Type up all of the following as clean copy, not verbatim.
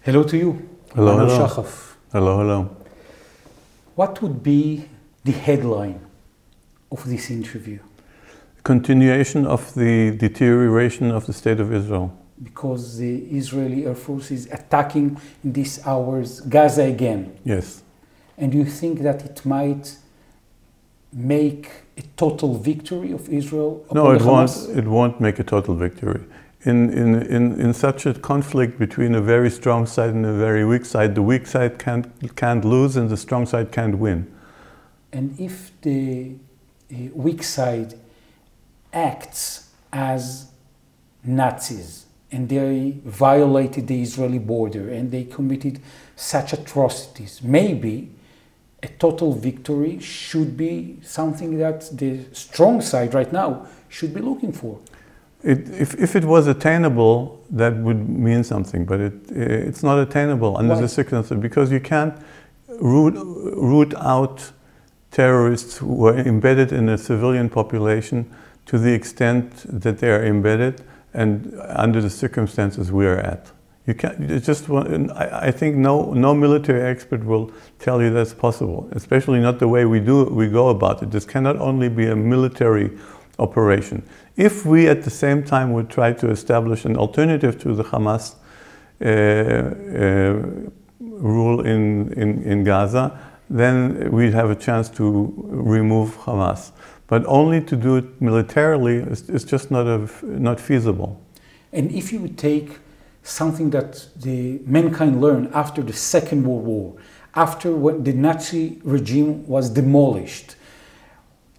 Hello to you. Hello, Emanuel hello. Shahaf. Hello, hello. What would be the headline of this interview? Continuation of the deterioration of the state of Israel. Because the Israeli Air Force is attacking in these hours Gaza again. Yes. And you think that it might make a total victory of Israel upon No, the Hamas? it won't make a total victory. In such a conflict between a very strong side and a very weak side, the weak side can't lose and the strong side can't win. And if the weak side acts as Nazis and they violated the Israeli border and they committed such atrocities, maybe a total victory should be something that the strong side right now should be looking for. If it was attainable, that would mean something, but it's not attainable under the circumstances, because you can't root out terrorists who are embedded in a civilian population to the extent that they are embedded and under the circumstances we are at. You can't. It's just. I think no military expert will tell you that's possible, especially not the way we go about it. This cannot only be a military operation. If we at the same time would try to establish an alternative to the Hamas rule in Gaza, then we'd have a chance to remove Hamas. But only to do it militarily is just not feasible. And if you would take something that the mankind learned after the Second World War, after when the Nazi regime was demolished,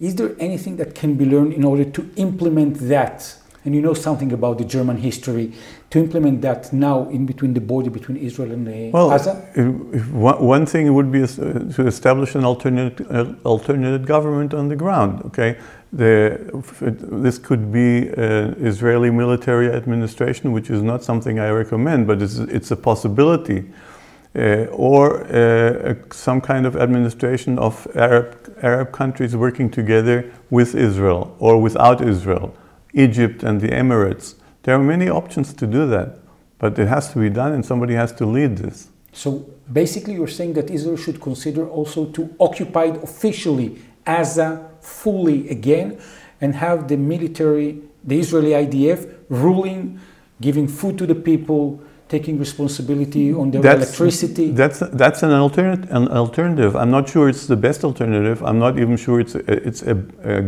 is there anything that can be learned in order to implement that? And you know something about the German history, to implement that now in between the border between Israel and Gaza? One thing would be to establish an alternate government on the ground. Okay, this could be an Israeli military administration, which is not something I recommend, but it's a possibility. Or some kind of administration of Arab countries working together with Israel or without Israel, Egypt and the Emirates. There are many options to do that, but it has to be done and somebody has to lead this. So basically you're saying that Israel should consider also to occupy officially Gaza fully again and have the military, the Israeli IDF ruling, giving food to the people, taking responsibility on their electricity. That's an alternative. I'm not sure it's the best alternative. I'm not even sure it's a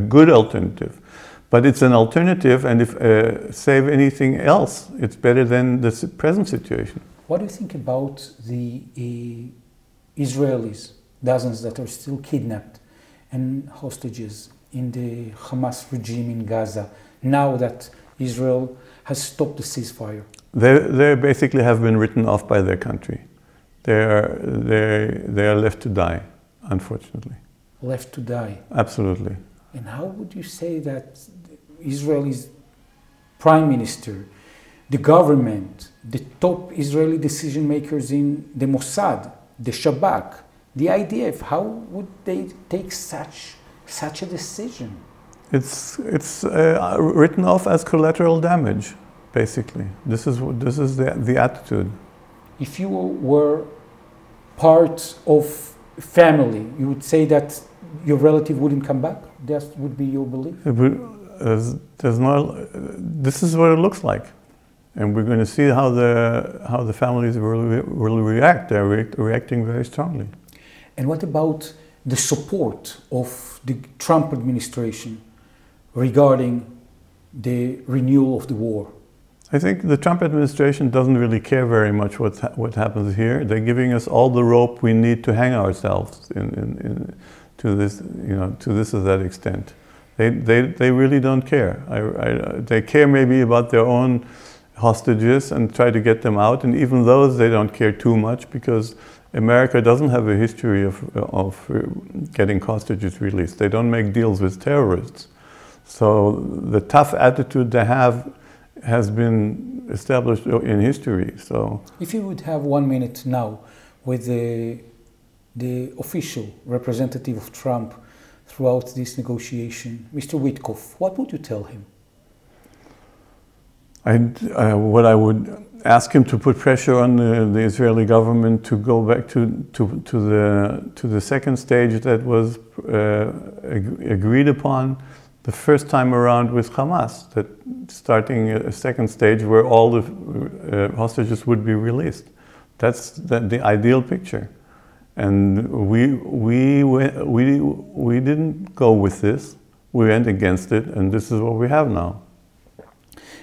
good alternative. But it's an alternative, and if save anything else, it's better than the present situation. What do you think about the Israelis, dozens that are still kidnapped and hostages in the Hamas regime in Gaza, now that Israel has stopped the ceasefire? They basically have been written off by their country. They are left to die, unfortunately. Left to die? Absolutely. And how would you say that Israel's prime minister, the government, the top Israeli decision makers in the Mossad, the Shabak, the IDF, how would they take such a decision? It's written off as collateral damage, basically. This is the attitude. If you were part of family, you would say that your relative wouldn't come back? That would be your belief? This is what it looks like. And we're going to see how the families will react. They're reacting very strongly. And what about the support of the Trump administration regarding the renewal of the war? I think the Trump administration doesn't really care very much what happens here. They're giving us all the rope we need to hang ourselves to this to that extent. They really don't care. They care maybe about their own hostages and try to get them out, and even those they don't care too much, because America doesn't have a history of getting hostages released. They don't make deals with terrorists. So the tough attitude they have has been established in history. So, if you would have 1 minute now with the official representative of Trump throughout this negotiation, Mr. Witkoff, what would you tell him? what I would ask him to put pressure on the Israeli government to go back to the second stage that was agreed upon the first time around with Hamas, that starting a second stage where all the hostages would be released. That's the ideal picture. And we didn't go with this. We went against it, and this is what we have now.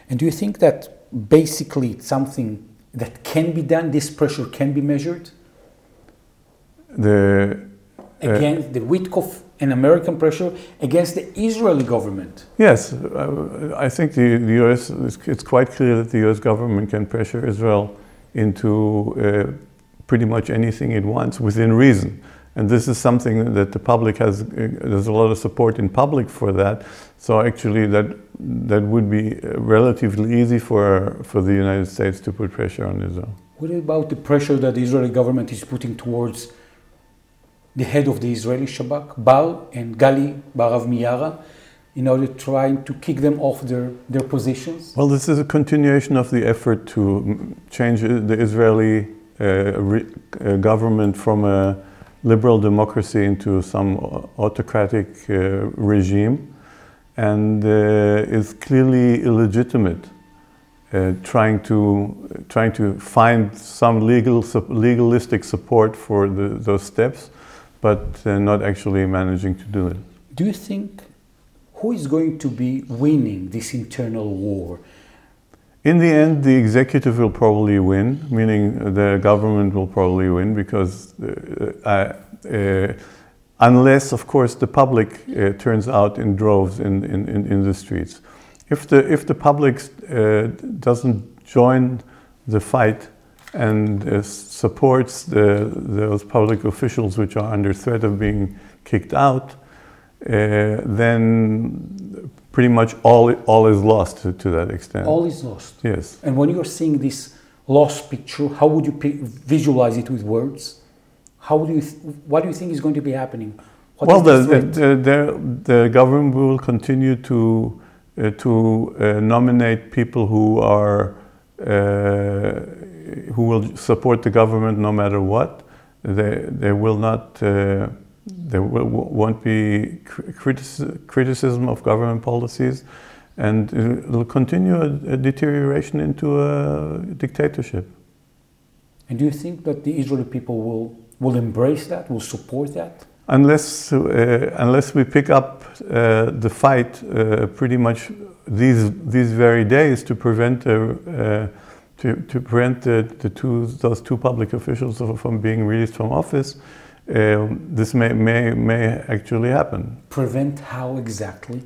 And do you think that basically it's something that can be done, this pressure can be measured? Against the Witkoff and American pressure against the Israeli government? Yes, I think the US, it's quite clear that the US government can pressure Israel into pretty much anything it wants within reason. And this is something that the public has, there's a lot of support in public for that. So actually that would be relatively easy for the United States to put pressure on Israel. What about the pressure that the Israeli government is putting towards the head of the Israeli Shabak, Bar and Gali Barav Miara, in order trying to kick them off their positions? Well, this is a continuation of the effort to change the Israeli government from a liberal democracy into some autocratic regime, and is clearly illegitimate, trying to find some legalistic support for those steps, but not actually managing to do it. Do you think who is going to be winning this internal war? In the end, the executive will probably win, meaning the government will probably win, because unless, of course, the public turns out in droves in the streets. If the public doesn't join the fight and supports those public officials which are under threat of being kicked out, then pretty much all is lost to that extent. All is lost? Yes. And when you're seeing this lost picture, how would you visualize it with words? What do you think is going to be happening? Well, the government will continue to nominate people who will support the government no matter what. They will not. There won't be criticism of government policies, and it will continue a deterioration into a dictatorship. And do you think that the Israeli people will embrace that, will support that? Unless we pick up the fight pretty much these very days to prevent those two public officials from being released from office. This may actually happen. Prevent how exactly?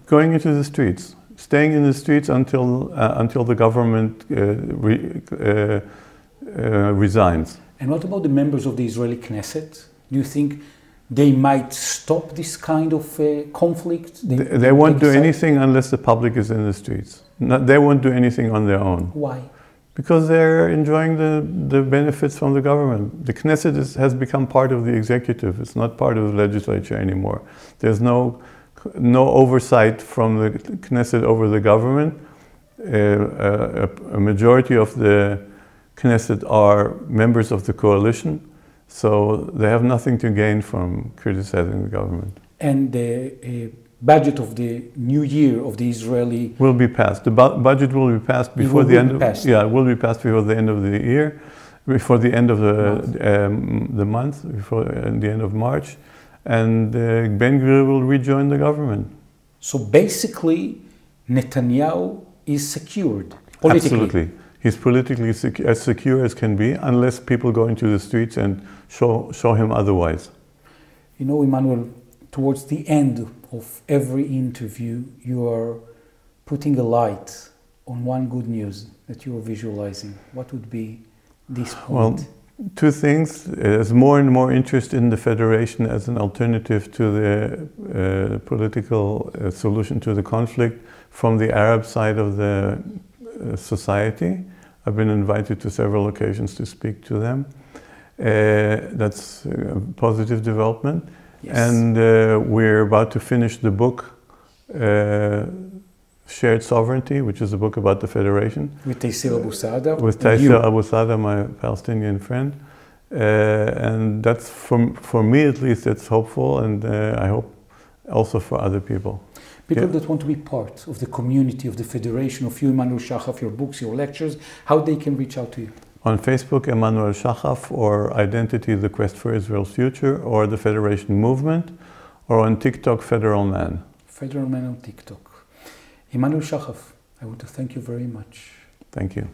Going into the streets, staying in the streets until the government resigns. And what about the members of the Israeli Knesset? Do you think they might stop this kind of conflict? They won't do anything unless the public is in the streets. They won't do anything on their own. Why? Because they're enjoying the benefits from the government. The Knesset has become part of the executive. It's not part of the legislature anymore. There's no oversight from the Knesset over the government. A majority of the Knesset are members of the coalition, so they have nothing to gain from criticizing the government. And the budget of the new year of the Israeli will be passed. The budget will be passed before the end of it will be passed before the end of the year, before the end of the month, before the end of March, and Ben-Gvir will rejoin the government. So basically, Netanyahu is secured politically. Absolutely, he's politically as secure as can be, unless people go into the streets and show him otherwise. You know, Emanuel, towards the end of every interview, you are putting a light on one good news that you are visualizing. What would be this point? Well, two things. There's more and more interest in the federation as an alternative to the political solution to the conflict from the Arab side of the society. I've been invited to several occasions to speak to them. That's a positive development. Yes. And we're about to finish the book Shared Sovereignty, which is a book about the federation. With Taysir Abu Saada. With Taysir Abu Saada, my Palestinian friend. And that's, for me at least, it's hopeful, and I hope also for other people. People that want to be part of the community, of the federation, of you, Emanuel Shahaf, your books, your lectures, how they can reach out to you? On Facebook, Emanuel Shahaf, or Identity, the Quest for Israel's Future, or the Federation Movement, or on TikTok, Federal Man. Federal Man on TikTok. Emanuel Shahaf, I want to thank you very much. Thank you.